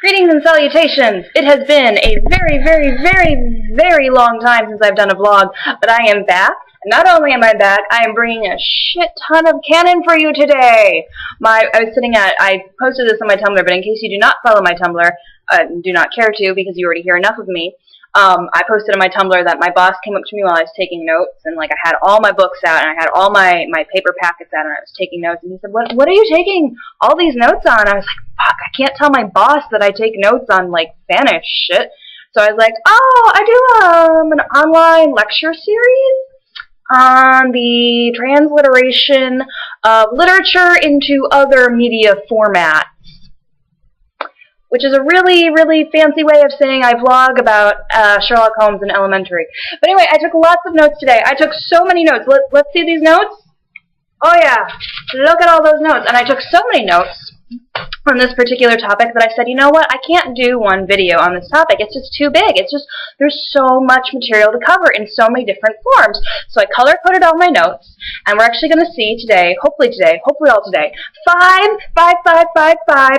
Greetings and salutations! It has been a very long time since I've done a vlog, but I am back. And not only am I back, I am bringing a shit ton of canon for you today. I posted this on my Tumblr, but in case you do not follow my Tumblr, do not care to because you already hear enough of me, I posted on my Tumblr that my boss came up to me while I was taking notes, and like I had all my books out, and I had all my paper packets out, and I was taking notes, and he said, what are you taking all these notes on? I was like, fuck, I can't tell my boss that I take notes on, like, Spanish shit. So I was like, oh, I do, an online lecture series on the transliteration of literature into other media formats, which is a really fancy way of saying I vlog about Sherlock Holmes in elementary. But anyway, I took lots of notes today. I took so many notes. Let's see these notes. Oh yeah, look at all those notes. And I took so many notes on this particular topic that I said, you know what, I can't do one video on this topic. It's just too big. There's so much material to cover in so many different forms. So I color-coded all my notes, and we're actually going to see today, hopefully all today, five,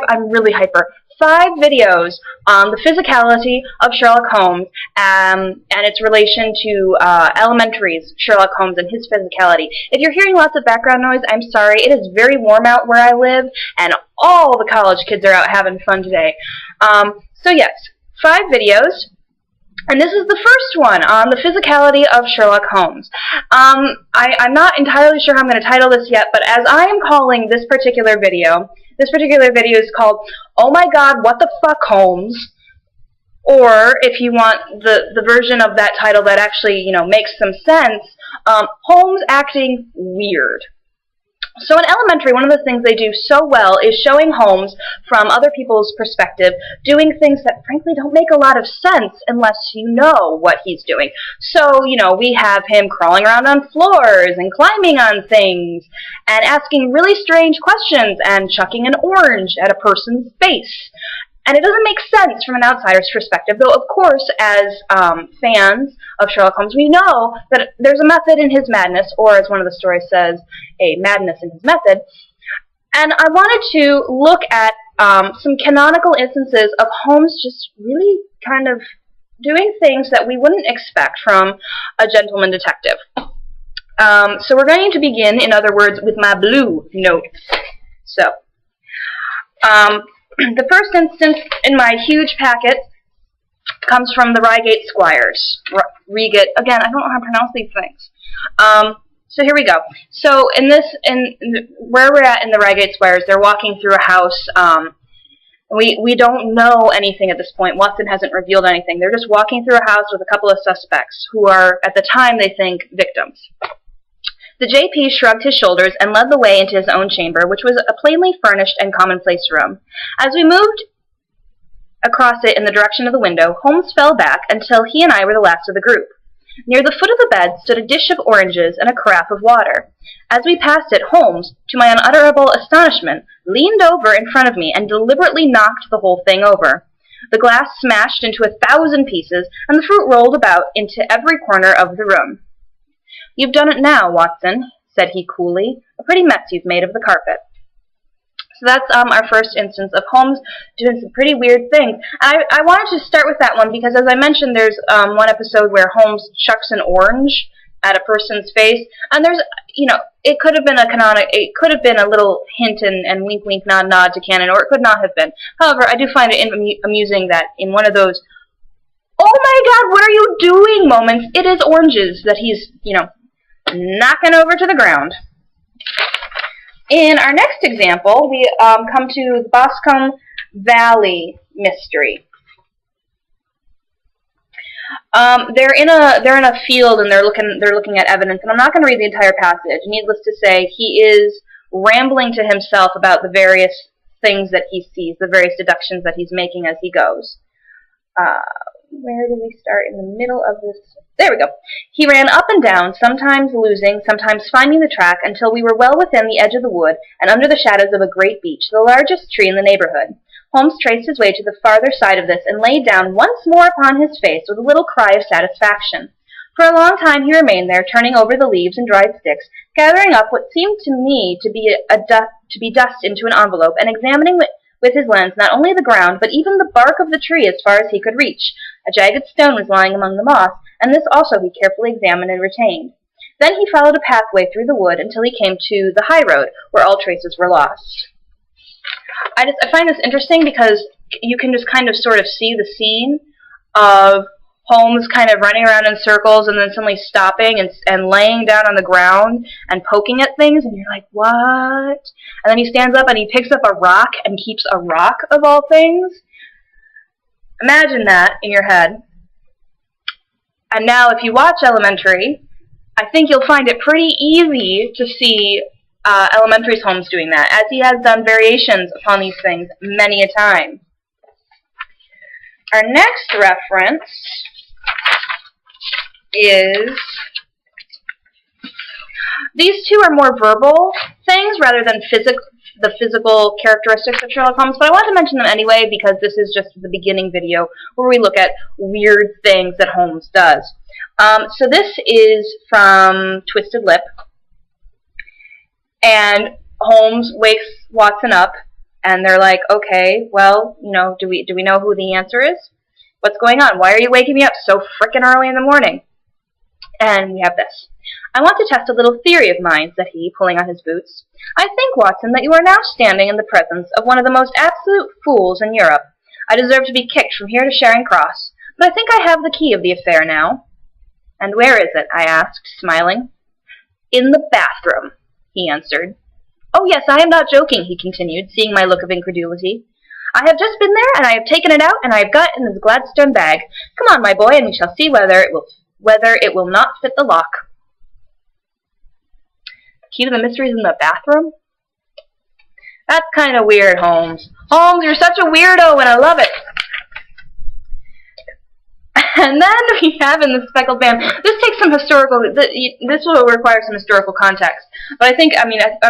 I'm really hyper, 5 videos on the physicality of Sherlock Holmes and its relation to elementary's Sherlock Holmes and his physicality. If you're hearing lots of background noise, I'm sorry. It is very warm out where I live, and all the college kids are out having fun today. So yes, 5 videos. And this is the first one on the physicality of Sherlock Holmes. I'm not entirely sure how I'm going to title this yet, but as I am calling this particular video is called, Oh My God, What the Fuck, Holmes? Or, if you want the version of that title that actually, you know, makes some sense, Holmes Acting Weird. So in elementary, one of the things they do so well is showing Holmes from other people's perspective, doing things that frankly don't make a lot of sense unless you know what he's doing. So, you know, we have him crawling around on floors and climbing on things and asking really strange questions and chucking an orange at a person's face. And it doesn't make sense from an outsider's perspective, though, of course, as fans of Sherlock Holmes, we know that there's a method in his madness, or as one of the stories says, a madness in his method. And I wanted to look at some canonical instances of Holmes just really kind of doing things that we wouldn't expect from a gentleman detective. So we're going to begin, in other words, with my blue notes. So, the first instance in my huge packet comes from the Reigate Squires. Reigate, again, I don't know how to pronounce these things. So here we go. So where we're at in the Reigate Squires, they're walking through a house. We don't know anything at this point. Watson hasn't revealed anything. They're just walking through a house with a couple of suspects who are, at the time, they think, victims. The JP shrugged his shoulders and led the way into his own chamber, which was a plainly furnished and commonplace room. As we moved across it in the direction of the window, Holmes fell back until he and I were the last of the group. Near the foot of the bed stood a dish of oranges and a carafe of water. As we passed it, Holmes, to my unutterable astonishment, leaned over in front of me and deliberately knocked the whole thing over. The glass smashed into 1,000 pieces, and the fruit rolled about into every corner of the room. "You've done it now, Watson," said he coolly. "A pretty mess you've made of the carpet." So that's our first instance of Holmes doing some pretty weird things. I wanted to start with that one because, as I mentioned, there's one episode where Holmes chucks an orange at a person's face, and there's, you know, it could have been a little hint and wink wink nod nod to canon, or it could not have been. However, I do find it amusing that in one of those, "Oh my God, what are you doing?" moments, it is oranges that he's, you know, knocking over to the ground. In our next example, we come to the Boscombe Valley mystery. They're in a field and they're looking at evidence, and I'm not going to read the entire passage. Needless to say, he is rambling to himself about the various things that he sees, the various deductions that he's making as he goes. Where do we start? In the middle of this? There we go. He ran up and down, sometimes losing, sometimes finding the track, until we were well within the edge of the wood and under the shadows of a great beech, the largest tree in the neighborhood. Holmes traced his way to the farther side of this and lay down once more upon his face with a little cry of satisfaction. For a long time he remained there, turning over the leaves and dried sticks, gathering up what seemed to me to be dust into an envelope, and examining with his lens not only the ground, but even the bark of the tree as far as he could reach. A jagged stone was lying among the moss, and this also he carefully examined and retained. Then he followed a pathway through the wood until he came to the high road, where all traces were lost. I find this interesting because you can just kind of sort of see the scene of Holmes kind of running around in circles and then suddenly stopping and laying down on the ground and poking at things, and you're like, what? And then he stands up and he picks up a rock and keeps a rock, of all things. Imagine that in your head. And now if you watch Elementary, I think you'll find it pretty easy to see Elementary's Holmes doing that, as he has done variations upon these things many a time. Our next reference is, these two are more verbal things rather than the physical characteristics of Sherlock Holmes, but I want to mention them anyway because this is just the beginning video where we look at weird things that Holmes does. So this is from Twisted Lip, and Holmes wakes Watson up, and they're like, okay, well, you know, do we know who the answer is? What's going on? Why are you waking me up so frickin' early in the morning? And we have this. I want to test a little theory of mine, said he, pulling on his boots. I think, Watson, that you are now standing in the presence of one of the most absolute fools in Europe. I deserve to be kicked from here to Charing Cross, but I think I have the key of the affair now. And where is it? I asked, smiling. In the bathroom, he answered. Oh, yes, I am not joking, he continued, seeing my look of incredulity. I have just been there, and I have taken it out, and I have got it in this Gladstone bag. Come on, my boy, and we shall see whether it will not fit the lock. Key to the mystery is in the bathroom? That's kind of weird, Holmes. Holmes, you're such a weirdo, and I love it. And then we have in the Speckled Band, this takes some historical, this will require some historical context, but I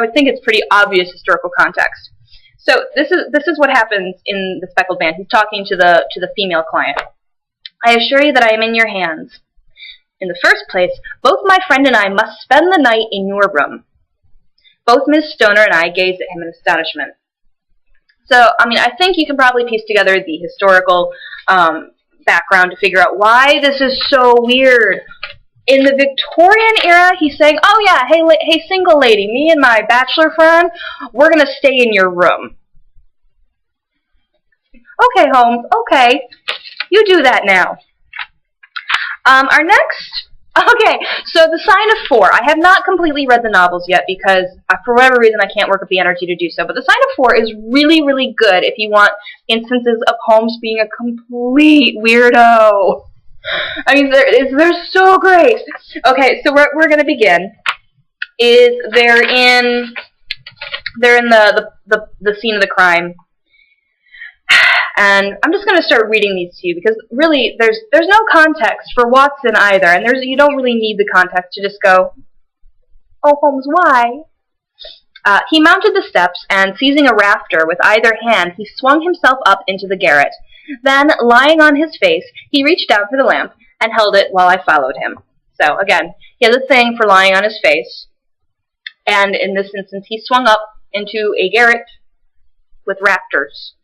would think it's pretty obvious historical context. So this is what happens in the Speckled Band. He's talking to the female client. I assure you that I am in your hands. In the first place, both my friend and I must spend the night in your room. Both Miss Stoner and I gazed at him in astonishment. So, I think you can probably piece together the historical background to figure out why this is so weird. In the Victorian era, he's saying, oh yeah, hey single lady, me and my bachelor friend, we're going to stay in your room. Okay, Holmes, okay, you do that now. Our next, okay, so The Sign of Four. I have not completely read the novels yet because for whatever reason I can't work up the energy to do so, but The Sign of Four is really, really good if you want instances of Holmes being a complete weirdo. They're so great. Okay, so we're going to begin. They're in the scene of the crime. And I'm just going to start reading these to you because really there's no context for Watson either, and you don't really need the context to just go, oh, Holmes, why? He mounted the steps, and seizing a rafter with either hand, he swung himself up into the garret. Then, lying on his face, he reached down for the lamp and held it while I followed him. So, again, he has a thing for lying on his face, and in this instance, he swung up into a garret with rafters.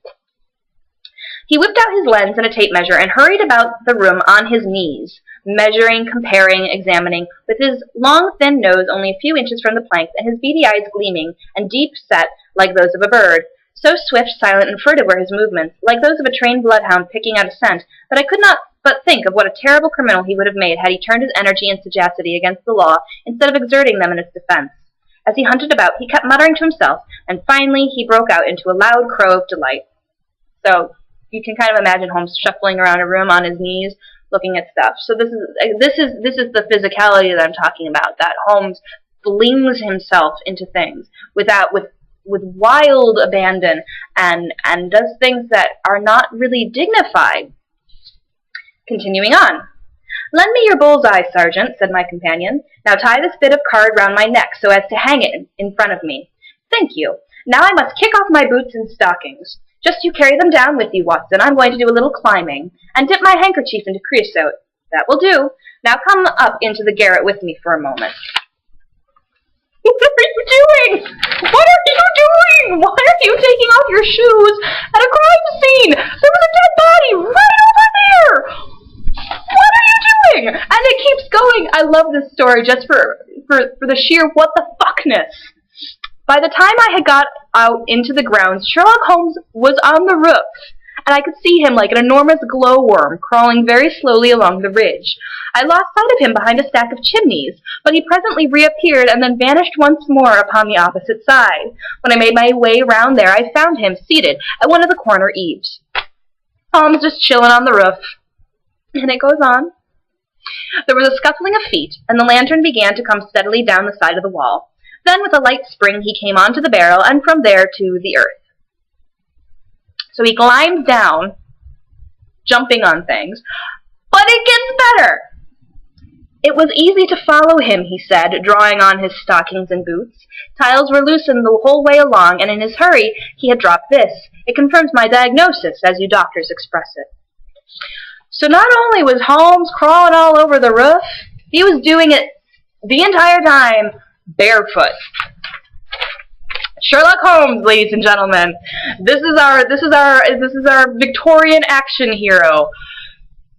He whipped out his lens and a tape measure and hurried about the room on his knees, measuring, comparing, examining, with his long, thin nose only a few inches from the planks and his beady eyes gleaming and deep-set like those of a bird. So swift, silent, and furtive were his movements, like those of a trained bloodhound picking out a scent, that I could not but think of what a terrible criminal he would have made had he turned his energy and sagacity against the law instead of exerting them in its defense. As he hunted about, he kept muttering to himself, and finally he broke out into a loud crow of delight. So you can kind of imagine Holmes shuffling around a room on his knees, looking at stuff. So this is the physicality that I'm talking about. That Holmes flings himself into things with wild abandon and does things that are not really dignified. Continuing on. Lend me your bullseye, Sergeant, said my companion. Now tie this bit of card round my neck so as to hang it in front of me. Thank you. Now I must kick off my boots and stockings. Just you carry them down with you, Watson. I'm going to do a little climbing, and dip my handkerchief into creosote. That will do. Now come up into the garret with me for a moment. What are you doing? What are you doing? Why are you taking off your shoes at a crime scene? There was a dead body right over there. What are you doing? And it keeps going. I love this story just for the sheer what the fuckness. By the time I had got out into the grounds, Sherlock Holmes was on the roof, and I could see him like an enormous glowworm crawling very slowly along the ridge. I lost sight of him behind a stack of chimneys, but he presently reappeared and then vanished once more upon the opposite side. When I made my way round there, I found him seated at one of the corner eaves. Holmes just chilling on the roof. And it goes on. There was a scuffling of feet, and the lantern began to come steadily down the side of the wall. Then, with a light spring, he came onto the barrel, and from there to the earth. So he climbs down, jumping on things, but it gets better. It was easy to follow him, he said, drawing on his stockings and boots. Tiles were loosened the whole way along, and in his hurry he had dropped this. It confirms my diagnosis, as you doctors express it. So not only was Holmes crawling all over the roof, he was doing it the entire time barefoot. Sherlock Holmes, ladies and gentlemen. This is our Victorian action hero.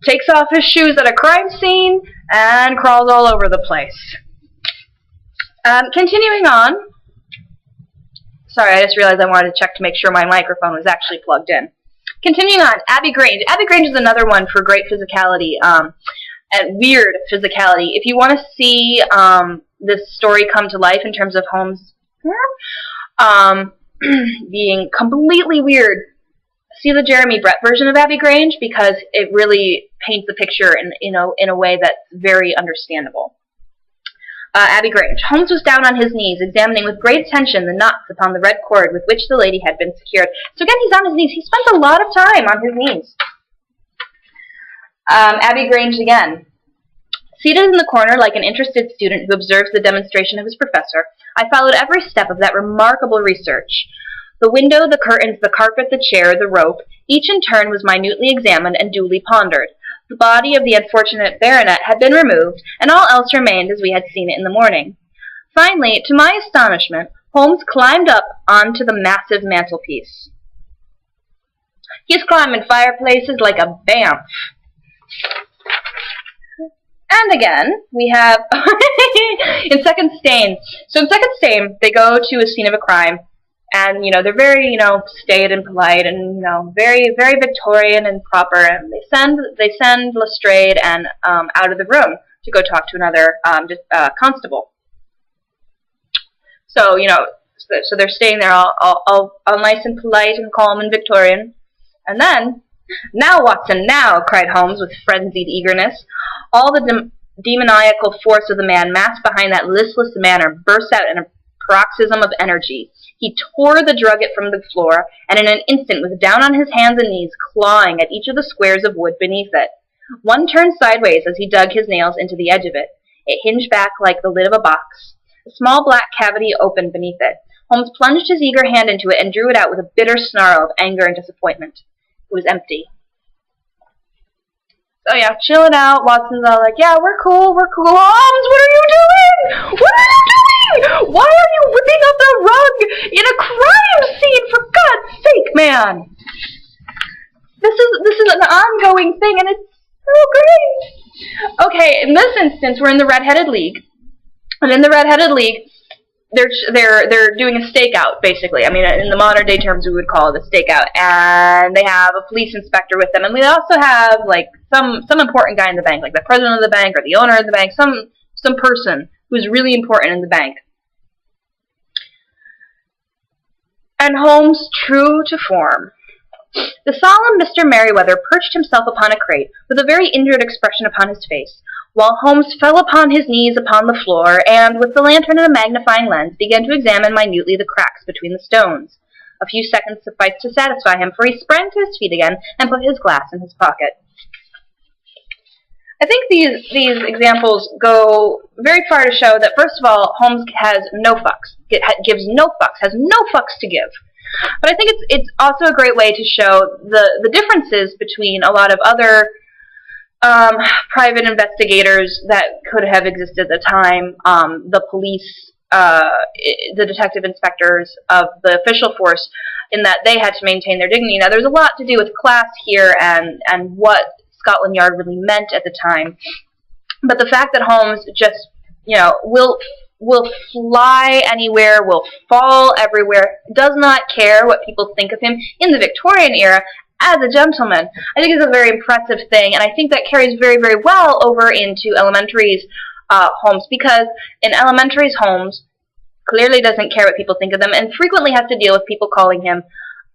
Takes off his shoes at a crime scene and crawls all over the place. Continuing on. Sorry, I just realized I wanted to check to make sure my microphone was actually plugged in. Continuing on, Abbey Grange. Abbey Grange is another one for great physicality and weird physicality. If you want to see this story come to life in terms of Holmes being completely weird, see the Jeremy Brett version of Abbey Grange, because it really paints the picture in a way that's very understandable. Abbey Grange. Holmes was down on his knees, examining with great attention the knots upon the red cord with which the lady had been secured. So again, he's on his knees. He spent a lot of time on his knees. Abbey Grange again. Seated in the corner like an interested student who observes the demonstration of his professor, I followed every step of that remarkable research. The window, the curtains, the carpet, the chair, the rope, each in turn was minutely examined and duly pondered. The body of the unfortunate baronet had been removed, and all else remained as we had seen it in the morning. Finally, to my astonishment, Holmes climbed up onto the massive mantelpiece. He's climbing fireplaces like a bamf. And again, we have in Second Stain. So in Second Stain, they go to a scene of a crime. And, they're very, staid and polite and, very, very Victorian and proper. And they send Lestrade and out of the room to go talk to another constable. So, so they're staying there all nice and polite and calm and Victorian. And then, "Now, Watson, now!" cried Holmes with frenzied eagerness. All the demoniacal force of the man masked behind that listless manner burst out in a paroxysm of energy. He tore the drugget from the floor, and in an instant was down on his hands and knees, clawing at each of the squares of wood beneath it. One turned sideways as he dug his nails into the edge of it. It hinged back like the lid of a box. A small black cavity opened beneath it. Holmes plunged his eager hand into it and drew it out with a bitter snarl of anger and disappointment. It was empty. So yeah, chilling out. Watson's all like, "Yeah, we're cool, we're cool." "Holmes, what are you doing? What are you doing? Why are you whipping up the rug in a crime scene, for God's sake, man?" This is an ongoing thing, and it's so great. Okay, in this instance, we're in the Red-Headed League, and in the Red-Headed League, they're doing a stakeout, basically. I mean, in the modern day terms, we would call it a stakeout. And they have a police inspector with them, and we also have like some important guy in the bank, like the president of the bank or the owner of the bank, some person who's really important in the bank. And Holmes, true to form. The solemn Mr. Merryweather perched himself upon a crate, with a very injured expression upon his face, while Holmes fell upon his knees upon the floor, and, with the lantern and a magnifying lens, began to examine minutely the cracks between the stones. A few seconds sufficed to satisfy him, for he sprang to his feet again and put his glass in his pocket. I think these examples go very far to show that, first of all, Holmes has no fucks. Gives no fucks, has no fucks to give. But I think it's also a great way to show the differences between a lot of other private investigators that could have existed at the time, the police the detective inspectors of the official force, in that they had to maintain their dignity. Now, there's a lot to do with class here and what Scotland Yard really meant at the time. But the fact that Holmes just, will fly anywhere, will fall everywhere, does not care what people think of him in the Victorian era as a gentleman, I think is a very impressive thing, and I think that carries very, very well over into Elementary's Holmes, because in Elementary's Holmes clearly doesn't care what people think of them, and frequently has to deal with people calling him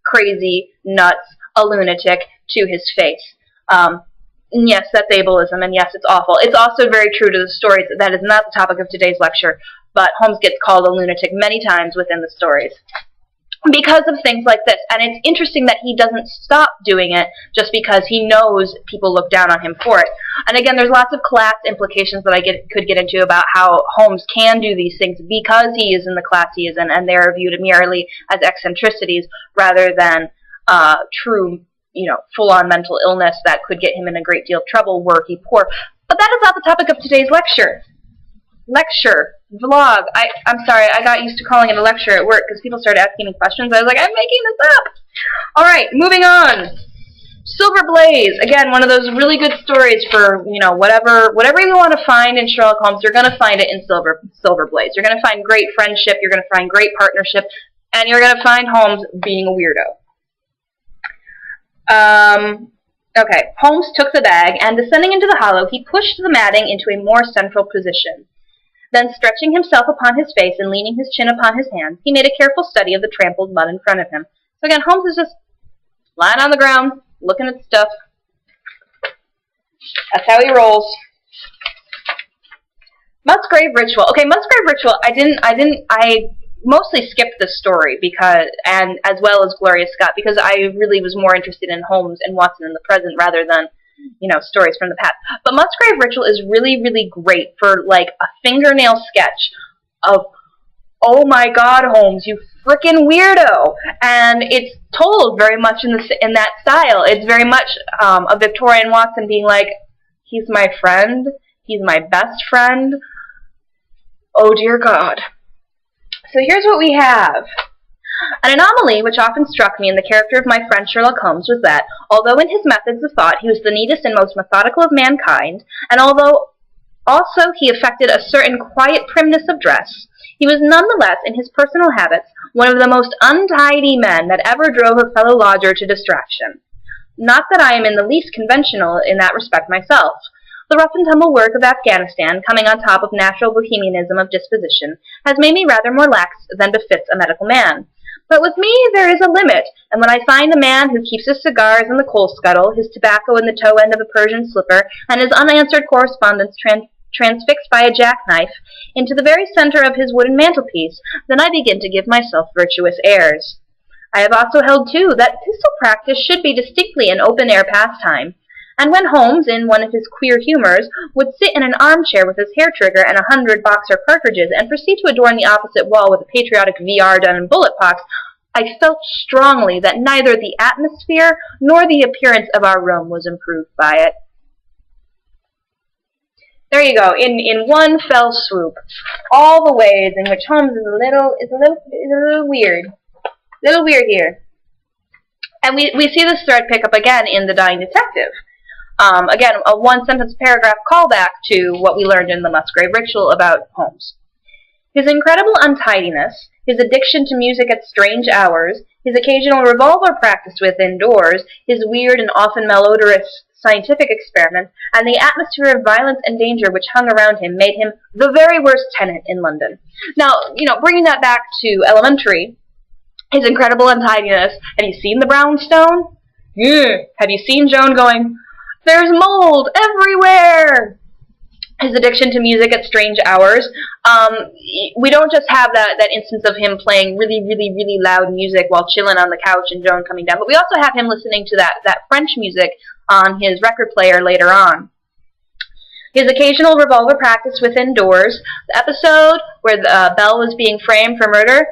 crazy, nuts, a lunatic to his face. And yes, that's ableism, and yes, it's awful. It's also very true to the stories. That is not the topic of today's lecture, but Holmes gets called a lunatic many times within the stories because of things like this. And it's interesting that he doesn't stop doing it just because he knows people look down on him for it. And again, there's lots of class implications that I could get into about how Holmes can do these things because he is in the class he is in, and they are viewed merely as eccentricities rather than true, full-on mental illness that could get him in a great deal of trouble were he poor. But that is not the topic of today's lecture. Vlog. I'm sorry, I got used to calling it a lecture at work because people started asking me questions. I was like, I'm making this up. Alright, moving on. Silver Blaze. Again, one of those really good stories for, whatever you want to find in Sherlock Holmes, you're going to find it in Silver Blaze. You're going to find great friendship, you're going to find great partnership, and you're going to find Holmes being a weirdo. Okay, Holmes took the bag, and descending into the hollow, he pushed the matting into a more central position. Then, stretching himself upon his face and leaning his chin upon his hands, he made a careful study of the trampled mud in front of him. So again, Holmes is just lying on the ground, looking at stuff. That's how he rolls. Musgrave Ritual. Okay, Musgrave Ritual, I mostly skipped this story and as well as Gloria Scott, because I really was more interested in Holmes and Watson in the present rather than, stories from the past. But Musgrave Ritual is really, really great for, like, a fingernail sketch of, oh my God, Holmes, you frickin' weirdo! And it's told very much in that style. It's very much a Victorian Watson being like, he's my friend, he's my best friend, oh dear God. So here's what we have. An anomaly which often struck me in the character of my friend Sherlock Holmes was that, although in his methods of thought he was the neatest and most methodical of mankind, and although also he affected a certain quiet primness of dress, he was nonetheless, in his personal habits, one of the most untidy men that ever drove a fellow lodger to distraction. Not that I am in the least conventional in that respect myself. The rough and tumble work of Afghanistan, coming on top of natural bohemianism of disposition, has made me rather more lax than befits a medical man. But with me there is a limit, and when I find a man who keeps his cigars in the coal scuttle, his tobacco in the toe end of a Persian slipper, and his unanswered correspondence transfixed by a jackknife into the very center of his wooden mantelpiece, then I begin to give myself virtuous airs. I have also held, too, that pistol practice should be distinctly an open-air pastime, and when Holmes, in one of his queer humors, would sit in an armchair with his hair-trigger and 100 boxer cartridges and proceed to adorn the opposite wall with a patriotic VR done in bullet-pox, I felt strongly that neither the atmosphere nor the appearance of our room was improved by it. There you go, in one fell swoop, all the ways in which Holmes is a little weird. Little weird here. And we see this thread pick up again in The Dying Detective. Again, a one-sentence paragraph callback to what we learned in the Musgrave Ritual about Holmes. His incredible untidiness, his addiction to music at strange hours, his occasional revolver practice within doors, his weird and often malodorous scientific experiments, and the atmosphere of violence and danger which hung around him made him the very worst tenant in London. Now, bringing that back to Elementary, his incredible untidiness. Have you seen the brownstone? Have you seen Joan going, there's mold everywhere? His addiction to music at strange hours. We don't just have that instance of him playing really, really, really loud music while chilling on the couch and Joan coming down, but we also have him listening to that French music on his record player later on. His occasional revolver practice within doors. The episode where Belle was being framed for murder.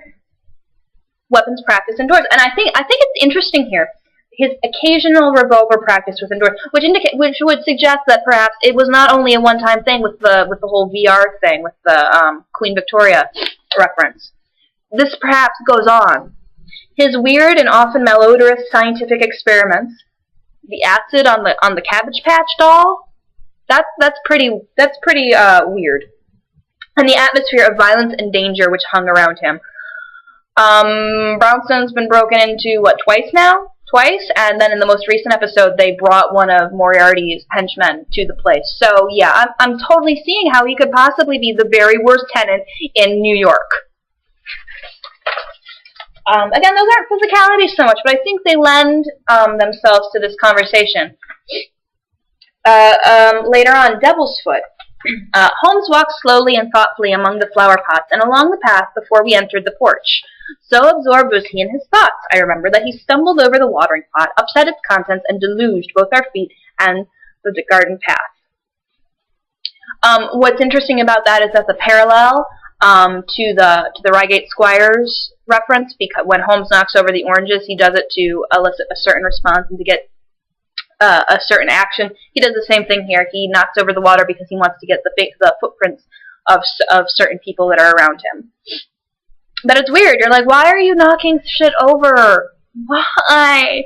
Weapons practice indoors. And I think it's interesting here. His occasional revolver practice within doors, which would suggest that perhaps it was not only a one-time thing with the whole VR thing with the Queen Victoria. reference. This perhaps goes on. His weird and often malodorous scientific experiments, the acid on the Cabbage Patch doll, that's pretty weird. And the atmosphere of violence and danger which hung around him. Brownstone's been broken into, what, twice now? Twice, and then in the most recent episode, they brought one of Moriarty's henchmen to the place. So, yeah, I'm totally seeing how he could possibly be the very worst tenant in New York. Again, those aren't physicalities so much, but I think they lend themselves to this conversation. Later on, Devil's Foot. Holmes walked slowly and thoughtfully among the flower pots and along the path before we entered the porch. So absorbed was he in his thoughts, I remember, that he stumbled over the watering pot, upset its contents, and deluged both our feet and the garden path. What's interesting about that is that the parallel to the Reigate Squires reference, because when Holmes knocks over the oranges, he does it to elicit a certain response and to get a certain action. He does the same thing here. He knocks over the water because he wants to get the footprints of certain people that are around him. But it's weird. You're like, why are you knocking shit over? Why?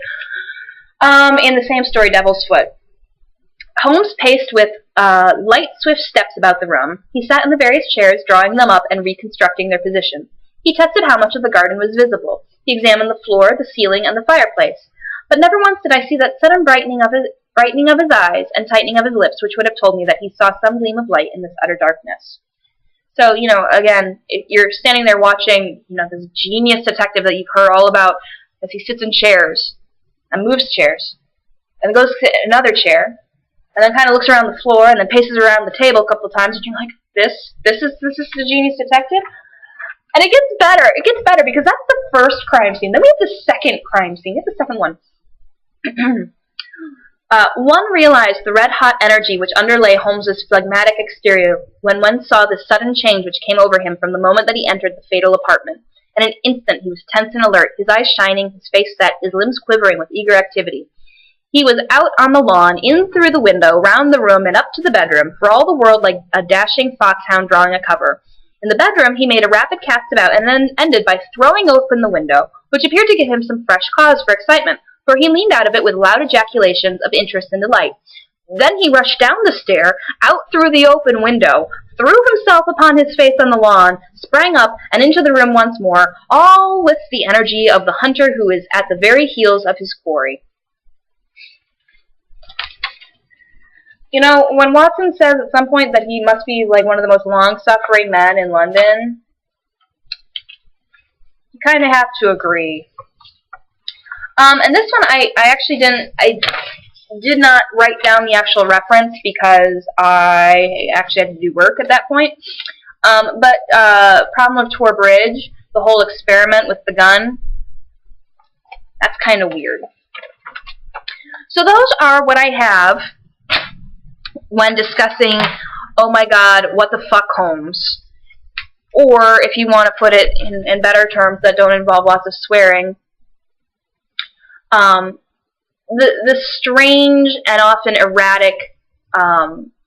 In the same story, Devil's Foot. Holmes paced with light, swift steps about the room. He sat in the various chairs, drawing them up and reconstructing their position. He tested how much of the garden was visible. He examined the floor, the ceiling, and the fireplace. But never once did I see that sudden brightening of his eyes and tightening of his lips, which would have told me that he saw some gleam of light in this utter darkness. So, you know, again, if you're standing there watching, you know, this genius detective that you've heard all about as he sits in chairs and moves chairs and goes to another chair and then kind of looks around the floor and then paces around the table a couple of times and you're like, this is the genius detective? And it gets better. It gets better because that's the first crime scene. Then we have the second crime scene. Get the second one. One realized the red-hot energy which underlay Holmes's phlegmatic exterior when one saw the sudden change which came over him from the moment that he entered the fatal apartment. In an instant he was tense and alert, his eyes shining, his face set, his limbs quivering with eager activity. He was out on the lawn, in through the window, round the room, and up to the bedroom, for all the world like a dashing foxhound drawing a cover. In the bedroom he made a rapid cast about, and then ended by throwing open the window, which appeared to give him some fresh cause for excitement, for he leaned out of it with loud ejaculations of interest and delight. Then he rushed down the stair, out through the open window, threw himself upon his face on the lawn, sprang up, and into the room once more, all with the energy of the hunter who is at the very heels of his quarry. You know, when Watson says at some point that he must be like one of the most long-suffering men in London, you kind of have to agree. And this one, I did not write down the actual reference because I actually had to do work at that point. But Problem of Tor Bridge, the whole experiment with the gun, that's kind of weird. So those are what I have when discussing, oh my god, what the fuck, Holmes. Or, if you want to put it in better terms that don't involve lots of swearing, the strange and often erratic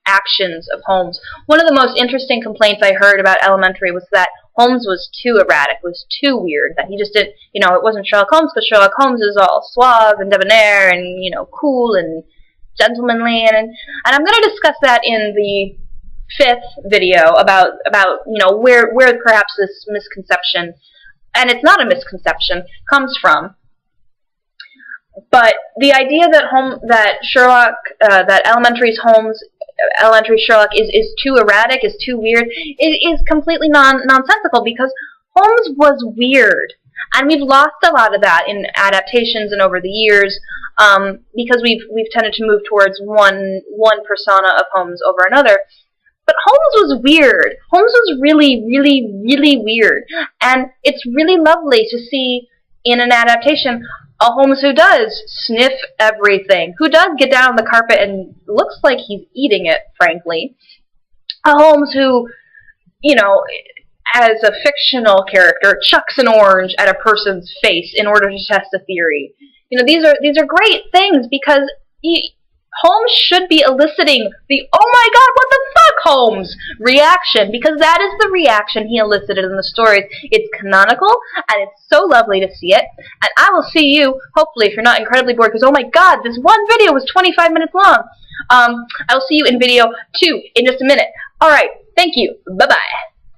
actions of Holmes. One of the most interesting complaints I heard about Elementary was that Holmes was too erratic, was too weird, that he just didn't, you know, it wasn't Sherlock Holmes, because Sherlock Holmes is all suave and debonair and, you know, cool and gentlemanly, and I'm going to discuss that in the 5th video about you know, where perhaps this misconception, and it's not a misconception, comes from. But the idea that Sherlock, that Elementary Sherlock is too erratic, is too weird, is completely nonsensical, because Holmes was weird. And we've lost a lot of that in adaptations and over the years, because we've tended to move towards one persona of Holmes over another. But Holmes was weird. Holmes was really, really, really weird. And it's really lovely to see in an adaptation a Holmes who does sniff everything, who does get down on the carpet and looks like he's eating it, frankly. A Holmes who, you know, as a fictional character, chucks an orange at a person's face in order to test a theory. You know, these are great things because Holmes should be eliciting the, oh my god, what the fuck, Holmes reaction, because that is the reaction he elicited in the stories. It's canonical, and it's so lovely to see it. And I will see you, hopefully, if you're not incredibly bored, because oh my god, this one video was 25 minutes long. I will see you in video 2 in just a minute. Alright, thank you. Bye-bye.